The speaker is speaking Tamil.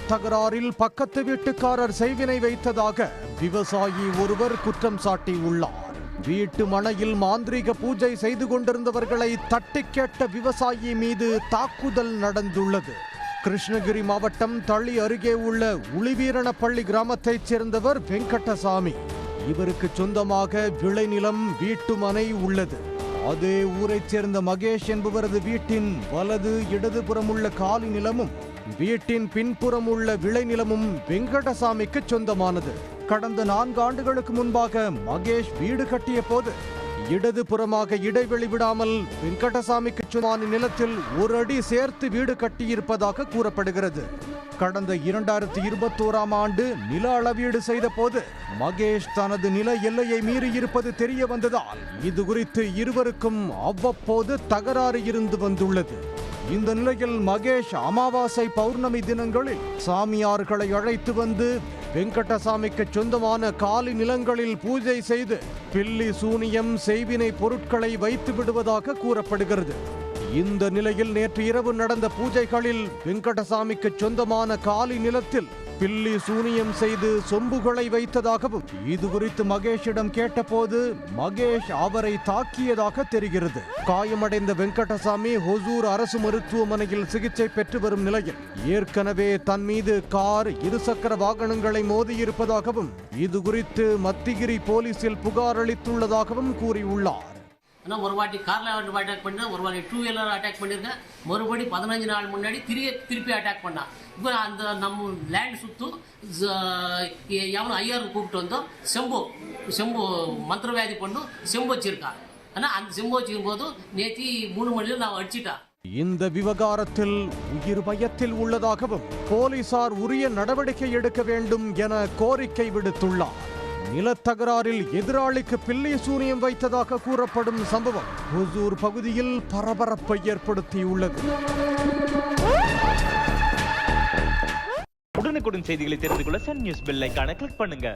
நிலத்தகராறில் பக்கத்து வீட்டுக்காரர் செய்வினை வைத்ததாக விவசாயி ஒருவர் குற்றம் சாட்டியுள்ளார். வீட்டு மனையில் மாந்திரீக பூஜை செய்து கொண்டிருந்தவர்களை தட்டி கேட்ட விவசாயி மீது தாக்குதல் நடந்துள்ளது. கிருஷ்ணகிரி மாவட்டம் தளி அருகே உள்ள உளிவீரணப்பள்ளி கிராமத்தைச் சேர்ந்தவர் வெங்கடசாமி. இவருக்கு சொந்தமாக விளைநிலம் வீட்டு மனை உள்ளது. அதே ஊரைச் சேர்ந்த மகேஷ் என்பவரது வீட்டின் வலது இடதுபுறம் உள்ள காலி நிலமும் வீட்டின் பின்புறம் உள்ள விளைநிலமும் வெங்கடசாமிக்கு சொந்தமானது. கடந்த 4 ஆண்டுகளுக்கு முன்பாக மகேஷ் வீடு கட்டிய போது இடதுபுறமாக இடைவெளி விடாமல் வெங்கடசாமிக்கு சொந்தமான நிலத்தில் 1 அடி சேர்த்து வீடு கட்டியிருப்பதாக கூறப்படுகிறது. கடந்த 2021ஆம் ஆண்டு நில அளவீடு செய்த போது மகேஷ் தனது நில எல்லையை மீறி இருப்பது தெரிய வந்ததால் இது குறித்து இருவருக்கும் அவ்வப்போது தகராறு இருந்து வந்துள்ளது. இந்த நிலையில் மகேஷ் அமாவாசை பௌர்ணமி தினங்களில் சாமியார்களை அழைத்து வந்து வெங்கடசாமிக்கு சொந்தமான காலி நிலங்களில் பூஜை செய்து பில்லி சூனியம் செய்வினை பொருட்களை வைத்து விடுவதாக கூறப்படுகிறது. இந்த நிலையில் நேற்று இரவு நடந்த பூஜைகளில் வெங்கடசாமிக்கு சொந்தமான காலி நிலத்தில் பில்லி சூனியம் செய்து சொம்புகளை வைத்ததாகவும் இது குறித்து மகேஷிடம் கேட்டபோது மகேஷ் அவரை தாக்கியதாக தெரிகிறது. காயமடைந்த வெங்கடசாமி ஹொசூர் அரசு மருத்துவமனையில் சிகிச்சை பெற்று வரும் நிலையில் ஏற்கனவே தன் மீது கார், இருசக்கர வாகனங்களை மோதியிருப்பதாகவும் இது குறித்து மத்திகிரி போலீசில் புகார் அளித்துள்ளதாகவும் கூறியுள்ளார். ஆனால் ஒரு வாட்டி காரில் அட்டாக் பண்ணேன், ஒரு வாட்டி 2 வீலர் அட்டாக் பண்ணியிருக்கேன், மறுபடி 15 நாள் முன்னாடி திருப்பி அட்டாக் பண்ணான். இப்போ அந்த நம்ம லேண்ட் சுற்றும் எவனும் ஐயாருக்கு கூப்பிட்டு வந்தோம். செம்பு மந்திரவியாதி பண்ணு செம்பு வச்சிருக்கான். ஆனால் அந்த செம்பு வச்சிருக்கும் போது நேற்று 3 மணியில் நான் அடிச்சிட்டேன். இந்த விவகாரத்தில் உயிர் பயத்தில் உள்ளதாகவும் போலீசார் உரிய நடவடிக்கை எடுக்க வேண்டும் என கோரிக்கை விடுத்துள்ளார். நிலத்தகராறில் எதிராளிக்கு பில்லி சூனியம் வைத்ததாக கூறப்படும் சம்பவம் ஹொசூர் பகுதியில் பரபரப்பை ஏற்படுத்தியுள்ளது. உடனுக்குடன் செய்திகளை தெரிந்து கொள்ள சன் நியூஸ் பெல் ஐகானை கிளிக் பண்ணுங்க.